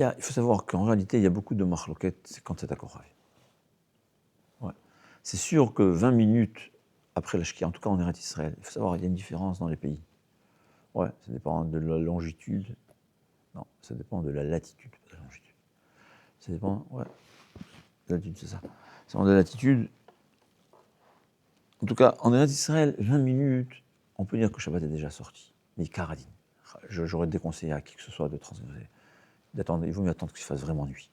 Il faut savoir qu'en réalité, il y a beaucoup de marloquettes, c'est quand c'est à Korav. Ouais. C'est sûr que 20 minutes après la Shkia, en tout cas en Eretz Israël, il faut savoir qu'il y a une différence dans les pays. Ouais, ça dépend de la longitude. Non, ça dépend de la latitude, pas de la longitude. Ça dépend, ouais, de la latitude, c'est ça. Ça dépend de la latitude. En tout cas, en Eretz Israël, 20 minutes, on peut dire que Shabbat est déjà sorti. Mais Karadine. J'aurais déconseillé à qui que ce soit de transgresser. D'attendre, il vaut mieux attendre qu'il fasse vraiment nuit.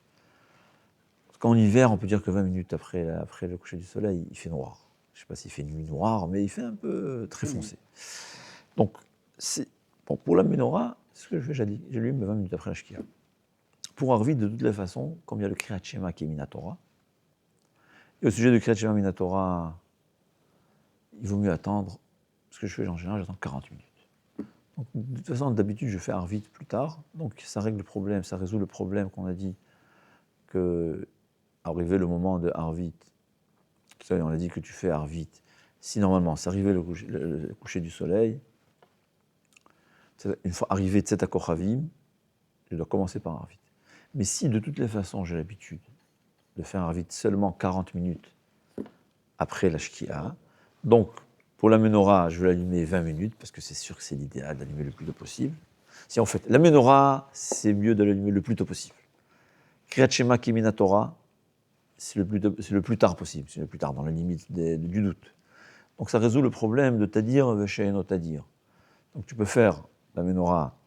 Parce qu'en hiver, on peut dire que 20 minutes après le coucher du soleil, il fait noir. Je ne sais pas s'il fait nuit noire, mais il fait un peu très foncé. Donc, bon, pour la menorah, c'est ce que je fais, j'allume 20 minutes après la Shkia. Pour Arvid, de toutes les façons, comme il y a le Kriyat Shema qui est Minatora, et au sujet du Kriyat Shema Minatora, il vaut mieux attendre, ce que je fais en général, j'attends 40 minutes. Donc, de toute façon, d'habitude, je fais Arvid plus tard, donc ça règle le problème, ça résout le problème qu'on a dit que, arrivé le moment de Arvid, on a dit que tu fais Arvid, si normalement, c'est arrivé le coucher du soleil, une fois arrivé Tzet HaKochavim, je dois commencer par Arvid. Mais si de toutes les façons, j'ai l'habitude de faire Arvid seulement 40 minutes après la Shkia, donc pour la menorah, je vais l'allumer 20 minutes, parce que c'est sûr que c'est l'idéal d'allumer le plus tôt possible. Si en fait, la menorah, c'est mieux de l'allumer le plus tôt possible. Kriyat Shema Kimina Torah, c'est le plus tard possible, c'est le plus tard, dans la limite du doute. Donc ça résout le problème de Tadir Veshe'eno Tadir. Donc tu peux faire la menorah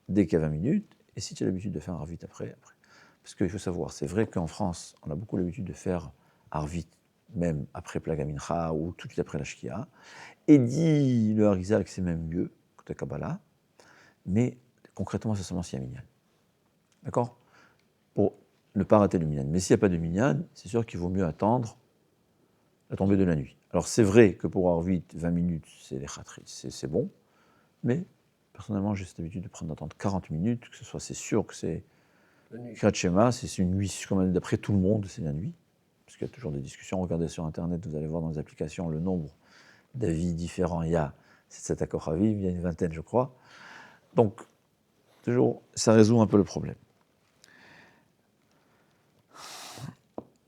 dès qu'il y a 20 minutes, et si tu as l'habitude de faire Arvit après. Parce qu'il faut savoir, c'est vrai qu'en France, on a beaucoup l'habitude de faire Arvit, même après Plaga Mincha ou tout de suite après la Shkia. Et dit le Harizal que c'est même mieux, côté Kabbalah, mais concrètement, c'est seulement s'il y a Minyan. D'accord? Pour ne pas rater le Minyan. Mais s'il n'y a pas de Minyan, c'est sûr qu'il vaut mieux attendre la tombée de la nuit. Alors c'est vrai que pour Arvit, 20 minutes, c'est les khatris, c'est bon, mais personnellement, j'ai cette habitude de prendre d'attendre 40 minutes, que ce soit, c'est sûr que c'est Kriyat Shema, c'est une nuit, comme d'après tout le monde, c'est la nuit. Parce qu'il y a toujours des discussions, regardez sur Internet, vous allez voir dans les applications le nombre d'avis différents. Il y a 7 accords à vivre, il y a une vingtaine, je crois. Donc, toujours, ça résout un peu le problème.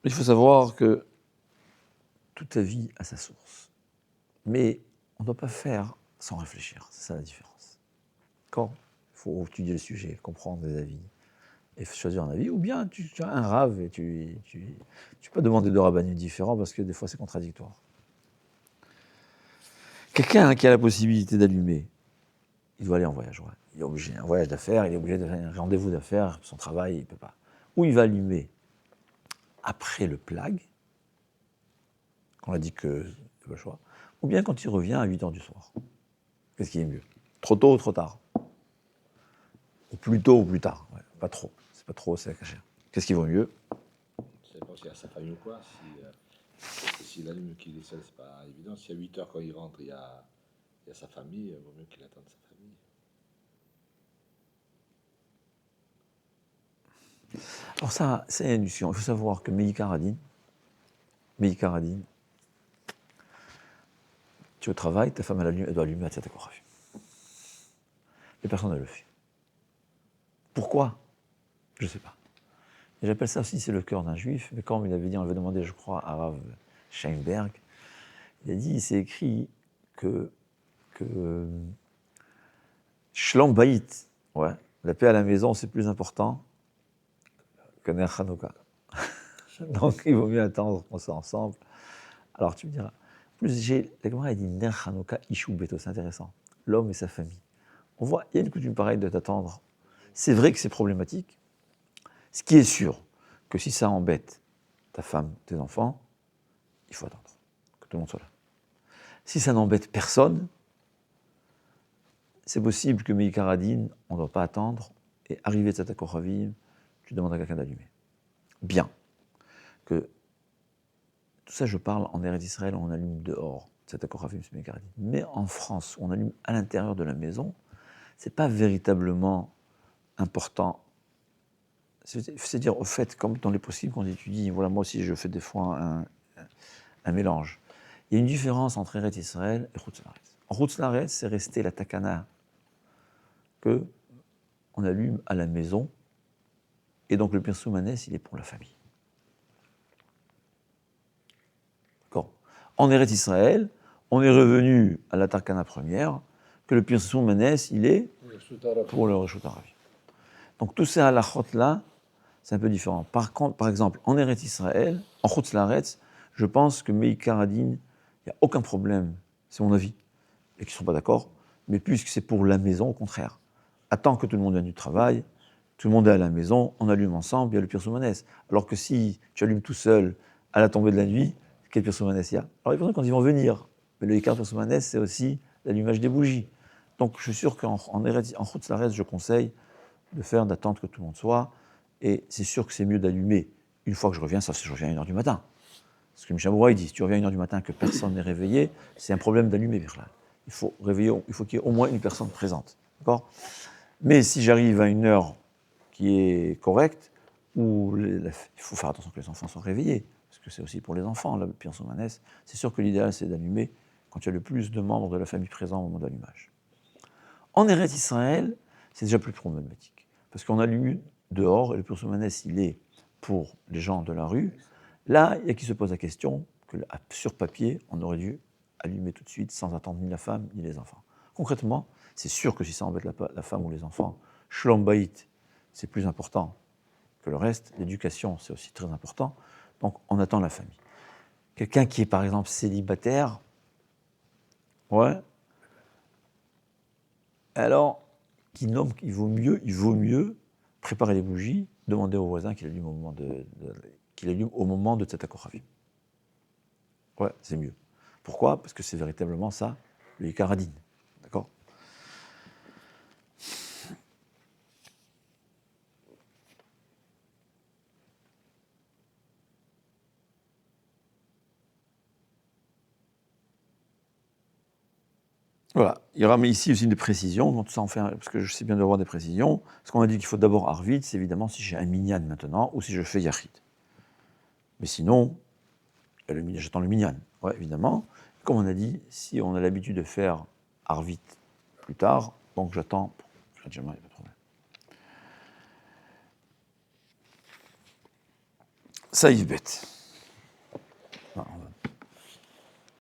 Il faut savoir que toute avis a sa source. Mais on ne doit pas faire sans réfléchir, c'est ça la différence. Quand il faut étudier le sujet, comprendre les avis, et choisir un avis, ou bien tu as un rave et tu peux demander deux rabbinus différents parce que des fois c'est contradictoire. Quelqu'un qui a la possibilité d'allumer, il doit aller en voyage. Ouais. Il est obligé, un voyage d'affaires, il est obligé de faire un rendez-vous d'affaires, son travail, il ne peut pas. Ou il va allumer après le plag, qu'on a dit que c'est pas le choix, ou bien quand il revient à 8h du soir. Qu'est-ce qui est mieux? Trop tôt ou trop tard? Ou plus tôt ou plus tard? Ouais, pas trop. C'est pas trop, c'est la cachère. Qu'est-ce qui vaut mieux? Ça dépend s'il y a sa famille ou quoi. S'il allume qu'il est seul, c'est pas évident. Si à 8h quand il rentre, il y a sa famille, il vaut mieux qu'il attende sa famille. Alors ça, c'est une induction. Il faut savoir que Meïkaradine, tu es au travail, ta femme elle doit allumer à cette échographie. Et personne ne le fait. Pourquoi? Je ne sais pas. Et j'appelle ça aussi, c'est le cœur d'un juif. Mais comme il avait dit, on avait demandé, je crois, à Rav Scheinberg, il a dit, c'est écrit que Shlom Bayit, ouais, la paix à la maison, c'est plus important que Ner Hanouka. Donc il vaut mieux attendre qu'on soit ensemble. Alors tu me diras, en plus, la Gemara a dit Ner Hanouka Ishu Beto, c'est intéressant. L'homme et sa famille. On voit, il y a une coutume pareille de t'attendre. C'est vrai que c'est problématique. Ce qui est sûr, que si ça embête ta femme, tes enfants, il faut attendre que tout le monde soit là. Si ça n'embête personne, c'est possible que Meïkaradine, on ne doit pas attendre, et arrivé de cette Kochavim, tu demandes à quelqu'un d'allumer. Bien. Que tout ça, je parle en Eretz Israël, on allume dehors, cette Kochavim, c'est Meïkaradine. Mais en France, on allume à l'intérieur de la maison, c'est pas véritablement important. C'est-à-dire, au fait, comme dans les possibles qu'on étudie, voilà, moi aussi, je fais des fois un mélange. Il y a une différence entre Eretz Israël et Chutz La'aretz. En Chutz La'aretz, c'est resté la takana que on allume à la maison Et donc le Pirsou Manès, il est pour la famille. D'accord. En Eretz Israël, on est revenu à la Tarkana première, que le Pirsou Manès, il est pour le Reshut HaRavim. Donc tous ces halachot-là, c'est un peu différent. Par contre, par exemple, en Eretz Israël, en Chutz Laaretz, je pense que Meikar Adin, il n'y a aucun problème, c'est mon avis, et qu'ils ne sont pas d'accord, mais puisque c'est pour la maison, au contraire. Attends que tout le monde vienne du travail, tout le monde est à la maison, on allume ensemble, il y a le Pirsou Manès. Alors que si tu allumes tout seul à la tombée de la nuit, quel Pirsou Manès il y a? Alors les personnes, quand ils vont venir, mais le Ikar Pirsou Manès, c'est aussi l'allumage des bougies. Donc je suis sûr qu'en Chutz Laaretz, je conseille d'attendre que tout le monde soit, et c'est sûr que c'est mieux d'allumer une fois que je reviens, sauf si je reviens à 1h du matin. Ce que Michel Bouraï dit, si tu reviens à 1h du matin que personne n'est réveillé, c'est un problème d'allumer, Birlal. Il faut qu'il y ait au moins une personne présente. D'accord? Mais si j'arrive à une heure qui est correcte, où il faut faire attention que les enfants soient réveillés, parce que c'est aussi pour les enfants, le Pirsou Manès, c'est sûr que l'idéal c'est d'allumer quand il y a le plus de membres de la famille présents au moment d'allumage. En Eretz Israël, c'est déjà plus problématique, parce qu'on allume dehors, et le Pirsou Manès, il est pour les gens de la rue. Là, il y a qui se pose la question que sur papier, on aurait dû allumer tout de suite sans attendre ni la femme ni les enfants. Concrètement, c'est sûr que si ça embête la femme ou les enfants, Shlom Bayit, c'est plus important que le reste. L'éducation, c'est aussi très important. Donc, on attend la famille. Quelqu'un qui est, par exemple, célibataire, ouais, alors, il vaut mieux préparer les bougies, demander au voisin qu'il allume au moment de Tzedakot Chavim. Ouais, c'est mieux. Pourquoi? Parce que c'est véritablement ça, le Ikar Adin. D'accord? Voilà. Il y aura mais ici aussi des précisions, donc ça en fait parce que je sais bien d'avoir des précisions. Parce qu'on a dit qu'il faut d'abord Arvid, c'est évidemment si j'ai un minyan maintenant, ou si je fais Yachid. Mais sinon, j'attends le minyan, ouais, évidemment. Comme on a dit, si on a l'habitude de faire Arvit plus tard, donc j'attends, il n'y a pas de problème. Ça, Yves bête.